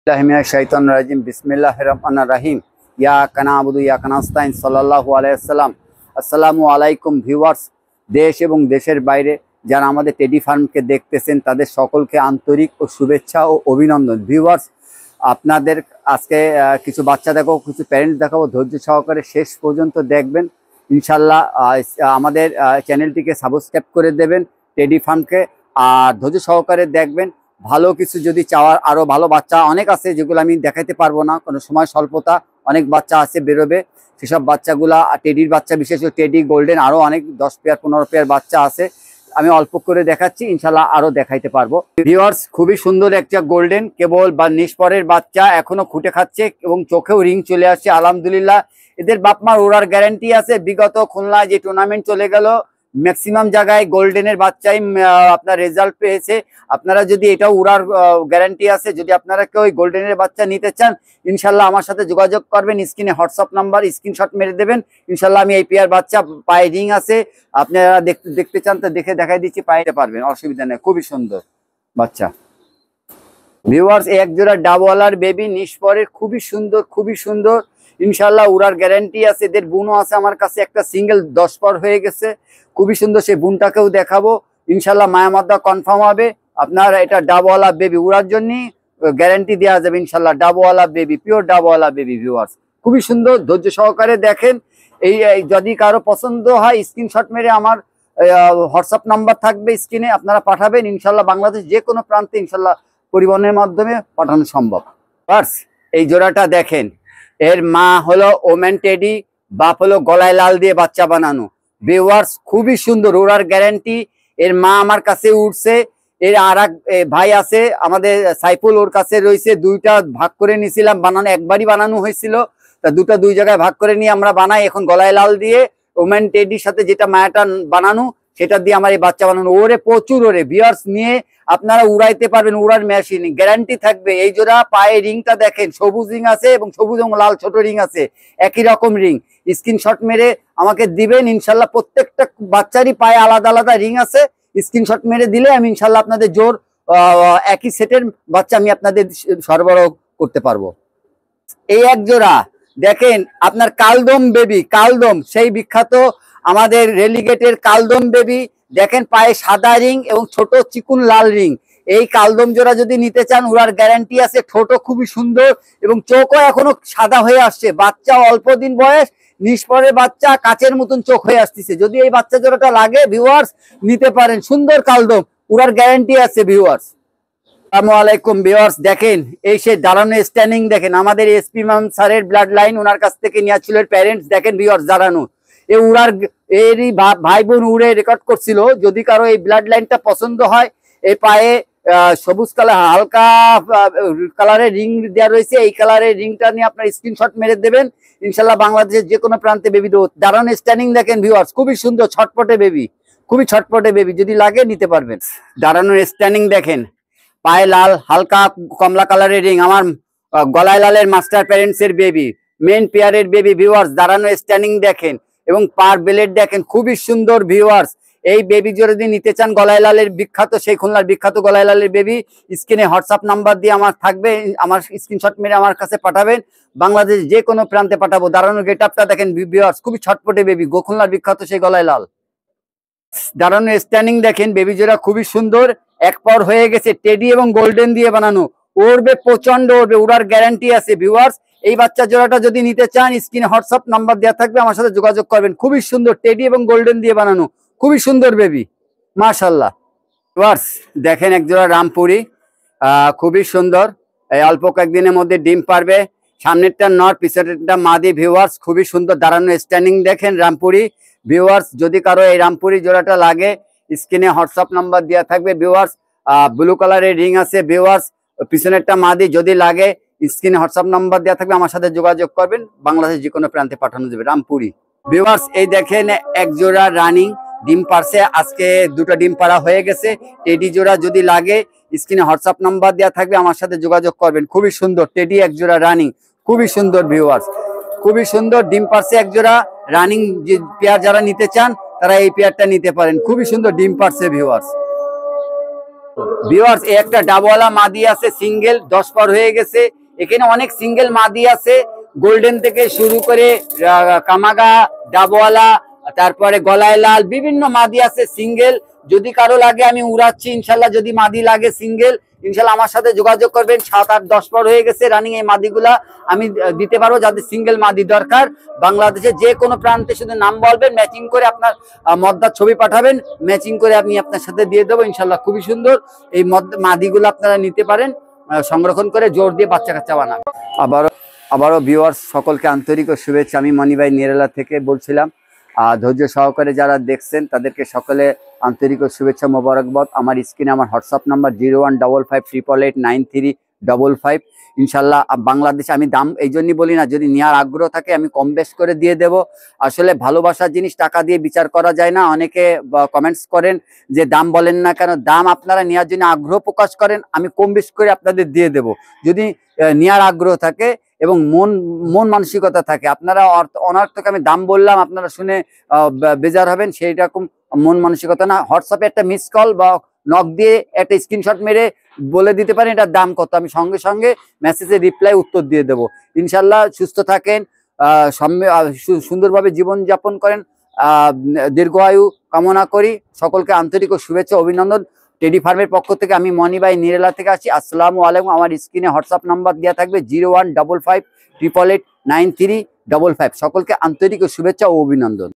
শাইতানির বিসমিল্লাহির রহমানির রহিম। ইয়াকা না'বুদু ওয়া ইয়াকা নাস্তাইন। সাল্লাল্লাহু আলাইহি ওয়াসাল্লাম। আসসালামু আলাইকুম ভিউয়ার্স। দেশ এবং দেশের বাইরে যারা আমাদের টেডি ফার্মকে দেখতেছেন তাদের সকলকে আন্তরিক ও শুভেচ্ছা ও অভিনন্দন। ভিউয়ার্স, আপনাদের আজকে কিছু বাচ্চা দেখাবো, কিছু প্যারেন্টস দেখাবো। ধৈর্য সহকারে শেষ পর্যন্ত দেখবেন ইনশাল্লাহ। আমাদের চ্যানেলটিকে সাবস্ক্রাইব করে দেবেন টেডি ফার্মকে, আর ধৈর্য সহকারে দেখবেন। ভালো কিছু যদি চাওয়ার, আরো ভালো বাচ্চা অনেক আছে যেগুলো আমি দেখাইতে পারবো না, কোনো সময় স্বল্পতা, অনেক বাচ্চা আছে বেরোবে। সেসব বাচ্চাগুলা টেডির বাচ্চা, বিশেষ করে টেডি গোল্ডেন, আরো অনেক 10 পেয়ার 15 পেয়ার বাচ্চা আছে। আমি অল্প করে দেখাচ্ছি, ইনশাল্লাহ আরো দেখাইতে পারবো। ভিউয়ার্স, খুবই সুন্দর একটা গোল্ডেন, কেবল বা নিষ্পরের বাচ্চা, এখনো খুঁটে খাচ্ছে এবং চোখেও রিং চলে আসছে আলহামদুলিল্লাহ। এদের বাপমার ওড়ার গ্যারান্টি আছে। বিগত খুলনায় যে টুর্নামেন্ট চলে গেল, ম্যাক্সিমাম জায়গায় গোল্ডেনের বাচ্চাই আপনার রেজাল্ট পেয়েছে। আপনারা যদি এটাও উড়ার গ্যারান্টি আছে, যদি আপনারা কেউ গোল্ডেনের বাচ্চা নিতে চান ইনশাল্লাহ আমার সাথে যোগাযোগ করবেন। স্ক্রিনে হোয়াটসঅ্যাপ নাম্বার, স্ক্রিনশট মেরে দেবেন। ইনশাল্লাহ আমি এই পেয়ার বাচ্চা, পায়ে রিং আছে, আপনারা দেখতে চান তো দেখে দেখাই দিচ্ছি, পাইতে পারবেন, অসুবিধা নেই। খুবই সুন্দর বাচ্চা। ভিউয়ার্স, এক জোড়া ডাবওয়ালার বেবি নিষ্পরের, খুবই সুন্দর, খুবই সুন্দর। ইনশাল্লাহ উড়ার গ্যারান্টি আছে। এদের বুনও আছে আমার কাছে, একটা সিঙ্গেল 10 পর হয়ে গেছে, খুবই সুন্দর। সেই বুনটাকেও দেখাবো ইনশাল্লাহ। মায়া মাদ্দা কনফার্ম হবে। আপনার এটা ডাবওয়ালা বেবি, উড়ার জন্য গ্যারান্টি দেওয়া যাবে ইনশাল্লাহ। ডাবওয়ালা বেবি, পিওর ডাবওয়ালা বেবি। ভিউয়ার্স, খুবই সুন্দর, ধৈর্য সহকারে দেখেন। এই যদি কারো পছন্দ হয় স্ক্রিনশট মেরে আমার হোয়াটসঅ্যাপ নাম্বার থাকবে স্ক্রিনে, আপনারা পাঠাবেন ইনশাল্লাহ। বাংলাদেশ যে কোনো প্রান্তে ইনশাল্লাহ পরিবহনের মাধ্যমে পাঠানো সম্ভব। বাস, এই জোড়াটা দেখেন। এর মা হলো ওমেন টেডি, বাপ হলো গলায় লাল দিয়ে বাচ্চা বানানো। ভিউয়ার্স, খুবই সুন্দর, ওড়ার গ্যারান্টি। এর মা আমার কাছে উঠছে। এর আর এক ভাই আছে আমাদের সাইফুল, ওর কাছে রয়েছে। দুইটা ভাগ করে নিয়েছিলাম বানানো, একবারই বানানো হয়েছিল, তা দুই জায়গায় ভাগ করে নিয়ে আমরা বানাই। এখন গলায় লাল দিয়ে ওমেন টেডির সাথে যেটা মায়াটা বানানো, সেটা দিয়ে আমার এই বাচ্চা বানানো। ওরে প্রচুর ওরে। ভিউয়ার্স, নিয়ে আপনারা উড়াইতে পারবেন, উড়ার মেশিন গ্যারান্টি থাকবে। এই জোড়া পায়ে রিংটা দেখেন, সবুজ রিং আছে এবং সবুজ এবং লাল ছোট রিং আছে, একই রকম রিং। স্ক্রিনশট মেরে আমাকে দিবেন ইনশাল্লাহ। প্রত্যেকটা বাচ্চারই পায়ে আলাদা আলাদা রিং আছে। স্ক্রিনশট মেরে দিলে আমি ইনশাল্লাহ আপনাদের জোর একই সেটের বাচ্চা আমি আপনাদের সরবরাহ করতে পারবো। এই এক জোড়া দেখেন, আপনার কালদম বেবি, কালদম সেই বিখ্যাত আমাদের রেলিগেটের কালদম বেবি। দেখেন পায়ে সাদা রিং এবং ছোট চিকুন লাল রিং। এই কালদম জোড়া যদি নিতে চান উড়ার গ্যারান্টি আছে। ঠোঁটও খুবই সুন্দর এবং চোখও এখনো সাদা হয়ে আসছে। বাচ্চা অল্প দিন বয়স, নিষ্পরের বাচ্চা, কাচের মতন চোখ হয়ে আসতেছে। যদি এই বাচ্চা জোড়াটা লাগে ভিউয়ার্স নিতে পারেন। সুন্দর কালদম, উড়ার গ্যারান্টি আছে ভিউয়ার্স। আসসালামু আলাইকুম ভিউয়ার্স, দেখেন এই সে দাঁড়ানো স্ট্যান্ডিং দেখেন। আমাদের এসপি ম্যাম স্যারের ব্লাড লাইন, ওনার কাছ থেকে নেওয়া ছিল প্যারেন্টস। দেখেন ভিউয়ার্স, দাঁড়ানো এই উড়ার, এরই ভাই বোন উড়ে রেকর্ড করছিল। যদি কারো এই ব্লাড লাইনটা পছন্দ হয়, এই পায়ে সবুজ কালার, হালকা কালারের রিং দেওয়া রয়েছে। এই কালারের রিংটা নিয়ে আপনার স্ক্রিনশট মেরে দেবেন ইনশাল্লাহ। বাংলাদেশের যে কোনো প্রান্তে বেবি দেবো। দাঁড়ানো স্ট্যান্ডিং দেখেন ভিউয়ার্স, খুবই সুন্দর, ছটপটে বেবি, খুবই ছটপটে বেবি। যদি লাগে নিতে পারবেন। দাঁড়ানোর স্ট্যান্ডিং দেখেন, পায়ে লাল, হালকা কমলা কালারের রিং, আমার গলায় লালের মাস্টার প্যারেন্টস এর বেবি, মেন পেয়ারের বেবি। ভিউয়ার্স, দাঁড়ানো স্ট্যান্ডিং দেখেন এবং পার বেলেট দেখেন, খুবই সুন্দর। ভিউয়ার্স, এই বেবি যদি নিতে চান, গলায় লালের বিখ্যাত, সেই খুলনার বিখ্যাত গলায় লালের বেবি, স্ক্রিনে হোয়াটসঅ্যাপ নাম্বার দিয়ে আমার থাকবে, আমার স্ক্রিনশট মেরে আমার কাছে পাঠাবেন। বাংলাদেশ যে কোনো প্রান্তে পাঠাবো। দাঁড়ানোর গেট আপটা দেখেন ভিউয়ার্স, খুবই ছটপটে বেবি, খুলনার বিখ্যাত সেই গলায় লাল। দাঁড়ানো স্ট্যান্ডিং দেখেন, বেবি জোড়া খুবই সুন্দর, এক পর হয়ে গেছে, টেডি এবং গোল্ডেন দিয়ে বানানো। উড়বে, প্রচন্ড উড়বে, উড়ার গ্যারান্টি আছে ভিউয়ার্স। এই বাচ্চা জোড়াটা যদি নিতে চান স্ক্রিনে হোয়াটসঅ্যাপ নাম্বার দেওয়া থাকবে, আমার সাথে যোগাযোগ করবেন। খুবই সুন্দর, টেডি এবং গোল্ডেন দিয়ে বানানো, খুবই সুন্দর বেবি, মাশাআল্লাহ। ভিউয়ার্স, দেখেন এক জোড়া রামপুরি, খুবই সুন্দর। এই অল্প কয়েকদিনের মধ্যে ডিম পারবে। সামনেরটা নর, পিছনেরটা মাদি। ভিউয়ার্স, খুবই সুন্দর, দাঁড়ানো স্ট্যান্ডিং দেখেন রামপুরি। ভিউয়ার্স, যদি কারো এই রামপুরি জোড়াটা লাগে স্ক্রিনে হোয়াটসঅ্যাপ নাম্বার দেওয়া থাকবে। ভিউয়ার্স, ব্লু কালারের রিং আছে। ভিউয়ার্স, পিছনেরটা মাদি, যদি লাগে স্ক্রিনে হোয়াটসঅ্যাপ নাম্বার দেওয়া থাকবে, আমার সাথে যোগাযোগ করবেন। বাংলাদেশ যে কোনো প্রান্তে পাঠানো যাবে রামপুরি। ভিউয়ার্স, এই দেখেন এক জোড়া রানিং, ডিম পারছে আজকে, দুটো ডিম পাড়া হয়ে গেছে। টেডি জোড়া যদি লাগে স্ক্রিনে হোয়াটসঅ্যাপ নাম্বার দেওয়া থাকবে, আমার সাথে যোগাযোগ করবেন। খুবই সুন্দর টেডি, এক জোড়া রানিং, খুবই সুন্দর। ভিউয়ার্স, খুবই সুন্দর, ডিম পারছে এক জোড়া রানিং। যে পেয়ার যারা নিতে চান তারা এই পেয়ারটা নিতে পারেন, খুবই সুন্দর ডিম পারছে ভিউয়ার্স। ভিউয়ার্স, একটা ডাবওয়ালা মাদি আছে সিঙ্গেল, 10 পর হয়ে গেছে। এখানে অনেক সিঙ্গেল মাদি আছে, গোল্ডেন থেকে শুরু করে কামাগা, ডাবওয়ালা, তারপরে গলায় লাল, বিভিন্ন মাদি আছে সিঙ্গেল। যদি কারো লাগে আমি উড়াচ্ছি ইনশাল্লাহ। যদি মাদি লাগে সিঙ্গেল ইনশাল্লাহ আমার সাথে যোগাযোগ করবেন। 7, 8, 10 পর হয়ে গেছে রানিং এই মাদিগুলা আমি দিতে পারবো। যাদের সিঙ্গেল মাদি দরকার বাংলাদেশে যে কোনো প্রান্তে শুধু নাম বলবেন, ম্যাচিং করে আপনার মদ্দার ছবি পাঠাবেন, ম্যাচিং করে আমি আপনার সাথে দিয়ে দেবো ইনশাল্লাহ। খুবই সুন্দর এই মাদিগুলো আপনারা নিতে পারেন, সংরক্ষণ করে জোর দিয়ে বাচ্চা কাচ্চা বানাবেন। আবারও ভিউয়ার্স সকলকে আন্তরিক ও শুভেচ্ছা। আমি মনি ভাই নিরালা থেকে বলছিলাম। ধৈর্য সহকারে যারা দেখছেন তাদেরকে সকলে আন্তরিক ও শুভেচ্ছা মোবারকবাদ। আমার স্ক্রিনে আমার হোয়াটসঅ্যাপ নাম্বার 015588893555। ইনশাল্লাহ বাংলাদেশে আমি দাম এই জন্যই বলি না, যদি নেওয়ার আগ্রহ থাকে আমি কম বেশ করে দিয়ে দেব। আসলে ভালোবাসার জিনিস টাকা দিয়ে বিচার করা যায় না। অনেকে কমেন্টস করেন যে দাম বলেন না কেন, দাম আপনারা নেওয়ার জন্য আগ্রহ প্রকাশ করেন, আমি কম বেশ করে আপনাদের দিয়ে দেব। যদি নেওয়ার আগ্রহ থাকে এবং মন মানসিকতা থাকে, আপনারা অনর্থক আমি দাম বললাম আপনারা শুনে বেজার হবেন, সেই রকম মন মানসিকতা না। হোয়াটসঅ্যাপে একটা মিস কল বা নক দিয়ে একটা স্ক্রিনশট মেরে বলে দিতে পারেন এটার দাম কত, আমি সঙ্গে সঙ্গে মেসেজে রিপ্লাই উত্তর দিয়ে দেবো ইনশাল্লাহ। সুস্থ থাকেন, সুন্দরভাবে জীবনযাপন করেন, দীর্ঘায়ু কামনা করি। সকলকে আন্তরিক ও শুভেচ্ছা অভিনন্দন। টেডি ফার্মের পক্ষ থেকে আমি মনি ভাই নিরালা থেকে আছি। আসসালামু আলাইকুম। আমার স্ক্রিনে হোয়াটসঅ্যাপ নাম্বার দেওয়া থাকবে 015588893555। সকলকে আন্তরিক ও শুভেচ্ছা ও অভিনন্দন।